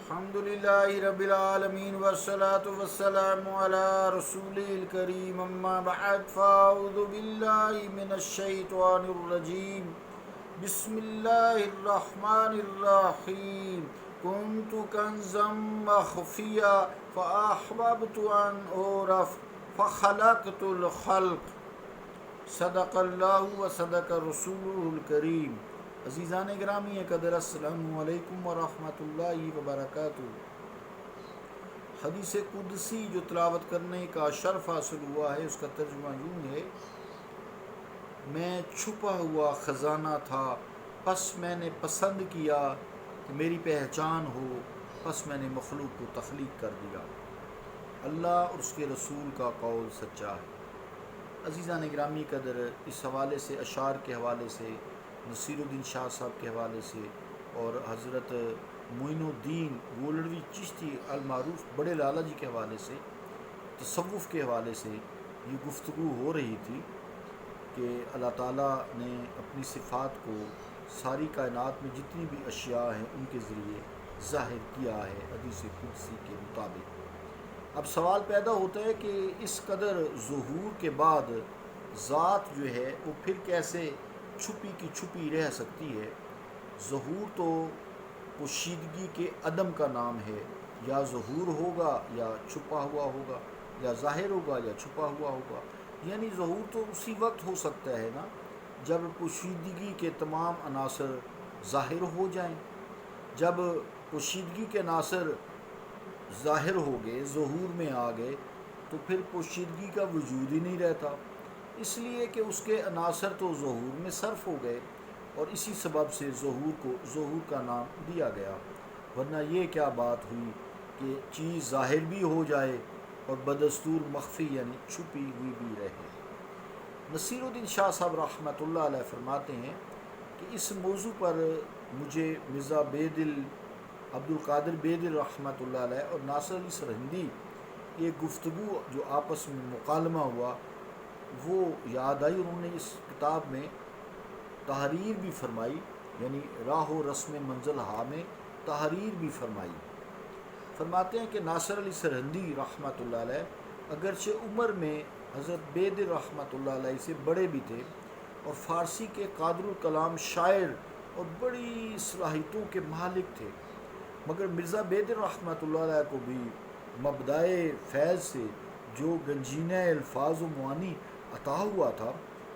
الحمد للہ رب العالمین والصلاة والسلام علی رسول الکریم اما بعد فاعوذ باللہ من الشیطان الرجیم بسم اللہ الرحمن الرحیم کنت کنزا مخفیا فاحببت ان اعرف فخلقت الخلق صدق اللہ و صدق رسولہ الکریم۔ عزیزان گرامی قدر، السلام علیکم ورحمۃ اللہ وبرکاتہ۔ حدیث قدسی جو تلاوت کرنے کا شرف حاصل ہوا ہے، اس کا ترجمہ یوں ہے: میں چھپا ہوا خزانہ تھا، پس میں نے پسند کیا کہ میری پہچان ہو، پس میں نے مخلوق کو تخلیق کر دیا۔ اللہ اور اس کے رسول کا قول سچا ہے۔ عزیزان گرامی قدر، اس حوالے سے اشعار کے حوالے سے، نصیر الدین شاہ صاحب کے حوالے سے اور حضرت معین الدین گولڑوی چشتی المعروف بڑے لالا جی کے حوالے سے، تصوف کے حوالے سے یہ گفتگو ہو رہی تھی کہ اللہ تعالیٰ نے اپنی صفات کو ساری کائنات میں جتنی بھی اشیاء ہیں ان کے ذریعے ظاہر کیا ہے حدیث قدسی کے مطابق۔ اب سوال پیدا ہوتا ہے کہ اس قدر ظہور کے بعد ذات جو ہے وہ پھر کیسے چھپی کی چھپی رہ سکتی ہے؟ ظہور تو پوشیدگی کے عدم کا نام ہے، یا ظہور ہوگا یا چھپا ہوا ہوگا، یا ظاہر ہوگا یا چھپا ہوا ہوگا۔ یعنی ظہور تو اسی وقت ہو سکتا ہے نا جب پوشیدگی کے تمام عناصر ظاہر ہو جائیں۔ جب پوشیدگی کے عناصر ظاہر ہو گئے، ظہور میں آ گئے، تو پھر پوشیدگی کا وجود ہی نہیں رہتا، اس لیے کہ اس کے عناصر تو ظہور میں صرف ہو گئے، اور اسی سبب سے ظہور کو ظہور کا نام دیا گیا۔ ورنہ یہ کیا بات ہوئی کہ چیز ظاہر بھی ہو جائے اور بدستور مخفی یعنی چھپی ہوئی بھی رہے۔ نصیر الدین شاہ صاحب رحمۃ اللہ علیہ فرماتے ہیں کہ اس موضوع پر مجھے مرزا بیدل عبد القادر بیدل رحمۃ اللہ علیہ اور ناصر علی سرہندی ایک گفتگو جو آپس میں مکالمہ ہوا وہ یاد آئی۔ انہوں نے اس کتاب میں تحریر بھی فرمائی، یعنی راہ و رسم منزل ہا میں تحریر بھی فرمائی۔ فرماتے ہیں کہ ناصر علی سرہندی رحمۃ اللہ علیہ اگرچہ عمر میں حضرت بیدل رحمۃ اللہ علیہ سے بڑے بھی تھے اور فارسی کے قادر الکلام شاعر اور بڑی صلاحیتوں کے مالک تھے، مگر مرزا بیدل رحمۃ اللہ علیہ کو بھی مبدائے فیض سے جو گنجینہ الفاظ و معانی عطا ہوا تھا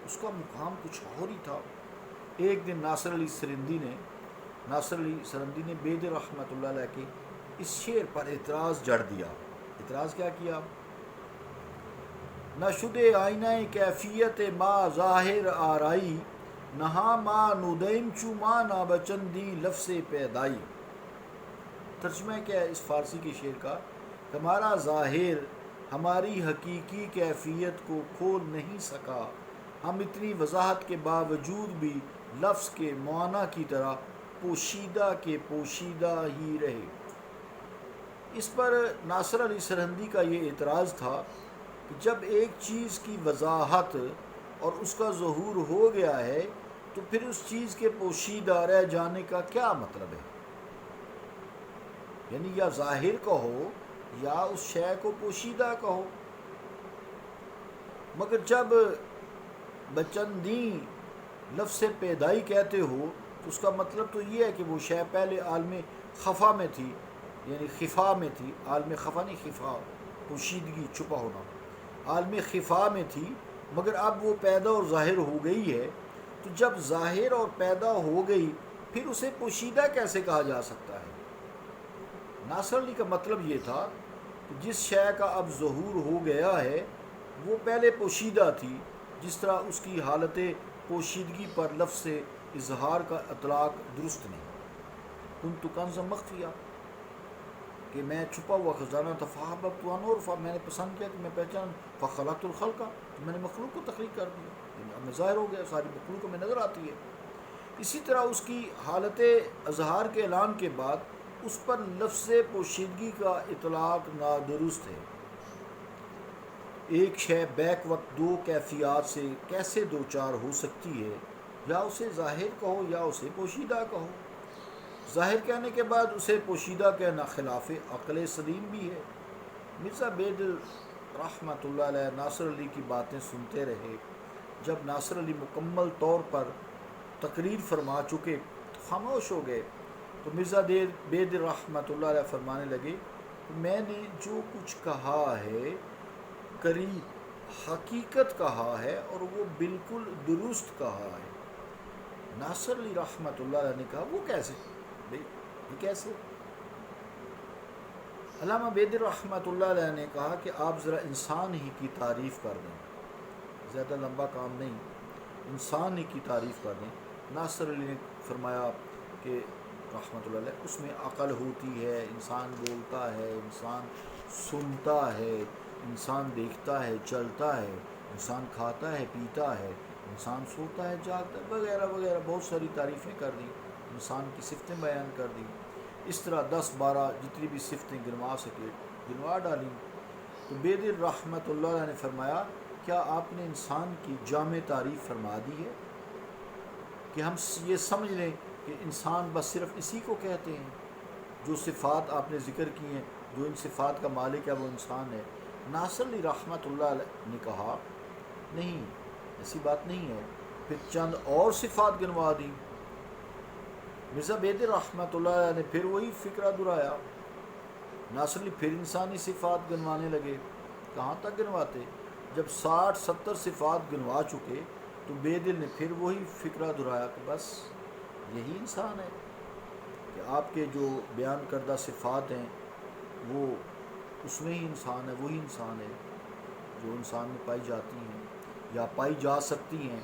اس کا مقام کچھ اور ہی تھا۔ ایک دن ناصر علی سرہندی نے بیدل رحمۃ اللہ علیہ کے اس شعر پر اعتراض جڑ دیا۔ اعتراض کیا کیا؟ نہ شدے آئینہ کیفیت ما ظاہر آرائی، نہا ما ندیم چو ما نابچندی لفظ پیدائی۔ ترجمہ کیا ہے اس فارسی کے شعر کا؟ ہمارا ظاہر ہماری حقیقی کیفیت کو کھول نہیں سکا، ہم اتنی وضاحت کے باوجود بھی لفظ کے معانی کی طرح پوشیدہ کے پوشیدہ ہی رہے۔ اس پر ناصر علی سرہندی کا یہ اعتراض تھا کہ جب ایک چیز کی وضاحت اور اس کا ظہور ہو گیا ہے تو پھر اس چیز کے پوشیدہ رہ جانے کا کیا مطلب ہے؟ یعنی یا ظاہر کہو یا اس شے کو پوشیدہ کہو۔ مگر جب بچندی لفظ پیدائی کہتے ہو تو اس کا مطلب تو یہ ہے کہ وہ شے پہلے عالم خفا میں تھی، یعنی خفا میں تھی، عالم خفا نہیں، خفا پوشیدگی چھپا ہونا، عالم خفا میں تھی، مگر اب وہ پیدا اور ظاہر ہو گئی ہے۔ تو جب ظاہر اور پیدا ہو گئی پھر اسے پوشیدہ کیسے کہا جا سکتا ہے؟ ناصر علی کا مطلب یہ تھا کہ جس شے کا اب ظہور ہو گیا ہے وہ پہلے پوشیدہ تھی، جس طرح اس کی حالت پوشیدگی پر لفظ اظہار کا اطلاق درست نہیں۔ کنت کنزا مخفیہ کہ میں چھپا ہوا خزانہ تھا، فاحببت ان اعرف میں نے پسند کیا کہ میں پہچان، فخلقت الخلق تو میں نے مخلوق کو تخلیق کر دیا، یعنی اب میں ظاہر ہو گیا، ساری مخلوق میں نظر آتی ہے۔ اسی طرح اس کی حالت اظہار کے اعلان کے بعد اس پر لفظ پوشیدگی کا اطلاق نادرست ہے۔ ایک شے بیک وقت دو کیفیات سے کیسے دو چار ہو سکتی ہے؟ یا اسے ظاہر کہو یا اسے پوشیدہ کہو۔ ظاہر کہنے کے بعد اسے پوشیدہ کہنا خلاف عقل سلیم بھی ہے۔ مرزا بید رحمۃ اللہ علیہ ناصر علی کی باتیں سنتے رہے۔ جب ناصر علی مکمل طور پر تقریر فرما چکے تو خاموش ہو گئے، تو مرزا بید رحمۃ اللہ علیہ فرمانے لگے، میں نے جو کچھ کہا ہے قریب حقیقت کہا ہے اور وہ بالکل درست کہا ہے۔ ناصر علی رحمۃ اللہ علیہ نے کہا، وہ کیسے بھائی، یہ کیسے؟ علامہ بید رحمۃ اللہ علیہ نے کہا کہ آپ ذرا انسان ہی کی تعریف کر دیں، زیادہ لمبا کام نہیں، انسان ہی کی تعریف کر دیں۔ ناصر علی نے فرمایا کہ رحمۃ اللہ علیہ، اس میں عقل ہوتی ہے، انسان بولتا ہے، انسان سنتا ہے، انسان دیکھتا ہے، چلتا ہے، انسان کھاتا ہے، پیتا ہے، انسان سوتا ہے، جاگتا ہے، وغیرہ وغیرہ بہت ساری تعریفیں کر دیں، انسان کی صفتیں بیان کر دیں۔ اس طرح 10-12 جتنی بھی صفتیں گنوا سکے گنوا ڈالیں۔ تو بید رحمۃ اللہ علیہ نے فرمایا، کیا آپ نے انسان کی جامع تعریف فرما دی ہے کہ ہم یہ سمجھ لیں کہ انسان بس صرف اسی کو کہتے ہیں؟ جو صفات آپ نے ذکر کی ہیں، جو ان صفات کا مالک ہے وہ انسان ہے۔ ناصر علی رحمۃ اللہ علیہ نے کہا، نہیں، ایسی بات نہیں ہے۔ پھر چند اور صفات گنوا دیں۔ مرزا بید رحمۃ اللہ علیہ نے پھر وہی فکرہ دہرایا۔ ناصر علی پھر انسانی صفات گنوانے لگے۔ کہاں تک گنواتے؟ جب 60-70 صفات گنوا چکے تو بید نے پھر وہی فکرہ دہرایا کہ بس یہی انسان ہے، کہ آپ کے جو بیان کردہ صفات ہیں وہ اس میں ہی انسان ہے، وہی انسان ہے جو انسان میں پائی جاتی ہیں یا پائی جا سکتی ہیں۔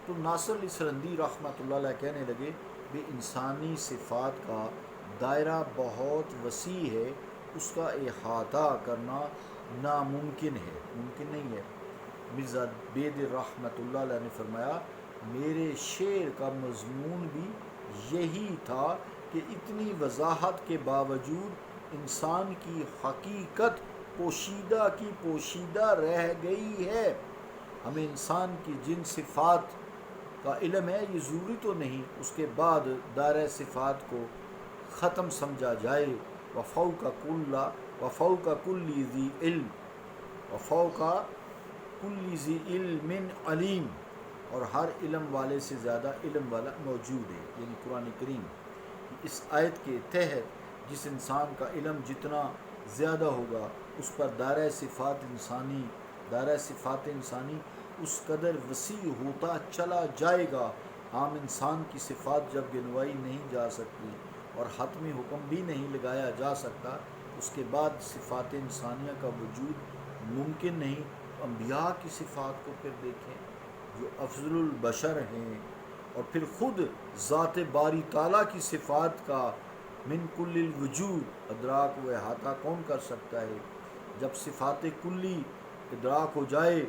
تو ناصر علی سرندی رحمۃ اللہ علیہ کہنے لگے، بے انسانی صفات کا دائرہ بہت وسیع ہے، اس کا احاطہ کرنا ناممکن ہے، ممکن نہیں ہے۔ مرزا بید رحمۃ اللہ علیہ نے فرمایا، میرے شعر کا مضمون بھی یہی تھا کہ اتنی وضاحت کے باوجود انسان کی حقیقت پوشیدہ کی پوشیدہ رہ گئی ہے۔ ہمیں انسان کی جن صفات کا علم ہے یہ ضروری تو نہیں اس کے بعد دائرہ صفات کو ختم سمجھا جائے۔ وفوق کل ذی علم، وفوق کل ذی علم علیم، اور ہر علم والے سے زیادہ علم والا موجود ہے، یعنی قرآن کریم۔ اس آیت کے تحت جس انسان کا علم جتنا زیادہ ہوگا اس پر دائرہ صفات انسانی اس قدر وسیع ہوتا چلا جائے گا۔ عام انسان کی صفات جب گنوائی نہیں جا سکتی اور حتمی حکم بھی نہیں لگایا جا سکتا، اس کے بعد صفات انسانیہ کا وجود ممکن نہیں۔ انبیاء کی صفات کو پھر دیکھیں جو افضل البشر ہیں، اور پھر خود ذات باری تعالیٰ کی صفات کا من کل الوجود ادراک و احاطہ کون کر سکتا ہے؟ جب صفات کلی ادراک ہو جائے،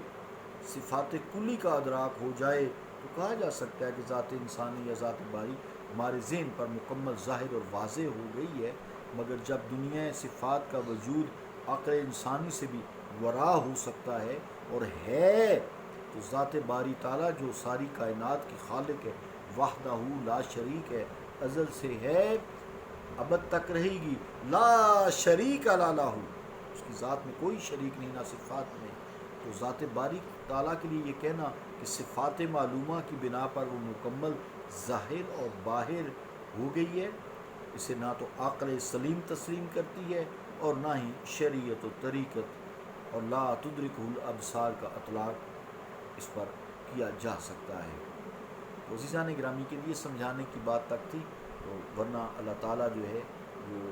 صفات کلی کا ادراک ہو جائے تو کہا جا سکتا ہے کہ ذات انسانی یا ذات باری ہمارے ذہن پر مکمل ظاہر اور واضح ہو گئی ہے۔ مگر جب دنیا صفات کا وجود عقل انسانی سے بھی ورا ہو سکتا ہے اور ہے، تو ذات باری تعالیٰ جو ساری کائنات کی خالق ہے، وحدہ لا شریک ہے، ازل سے ہے، ابد تک رہے گی، لا شریک لہ، اس کی ذات میں کوئی شریک نہیں، نہ صفات میں۔ تو ذات باری تعالیٰ کے لیے یہ کہنا کہ صفات معلومہ کی بنا پر وہ مکمل ظاہر اور باہر ہو گئی ہے، اسے نہ تو عقل سلیم تسلیم کرتی ہے اور نہ ہی شریعت و طریقت، اور لا تدرکہ الابصار کا اطلاق اس پر کیا جا سکتا ہے۔ تو عزیزان گرامی کے لیے سمجھانے کی بات تک تھی، تو ورنہ اللہ تعالیٰ جو ہے وہ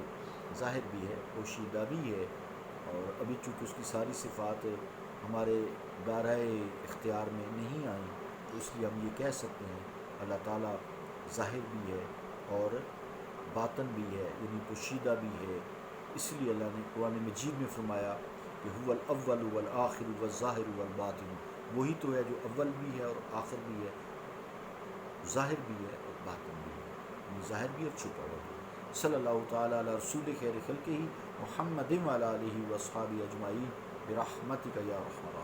ظاہر بھی ہے، پوشیدہ بھی ہے، اور ابھی چونکہ اس کی ساری صفات ہمارے دائرہ اختیار میں نہیں آئیں، تو اس لیے ہم یہ کہہ سکتے ہیں اللہ تعالیٰ ظاہر بھی ہے اور باطن بھی ہے، یعنی پوشیدہ بھی ہے۔ اس لیے اللہ نے قرآن مجید میں فرمایا کہ هو الاول والآخر والظاہر والباطن، وہی تو ہے جو اول بھی ہے اور آخر بھی ہے، ظاہر بھی ہے اور باطن بھی ہے، یعنی ظاہر بھی اور چھپا ہوا بھی۔ صلی اللہ تعالیٰ علی رسول خیر خلقہ محمد وعلی آلہ واصحابہ اجمعین برحمتک یا ارحم الراحمین۔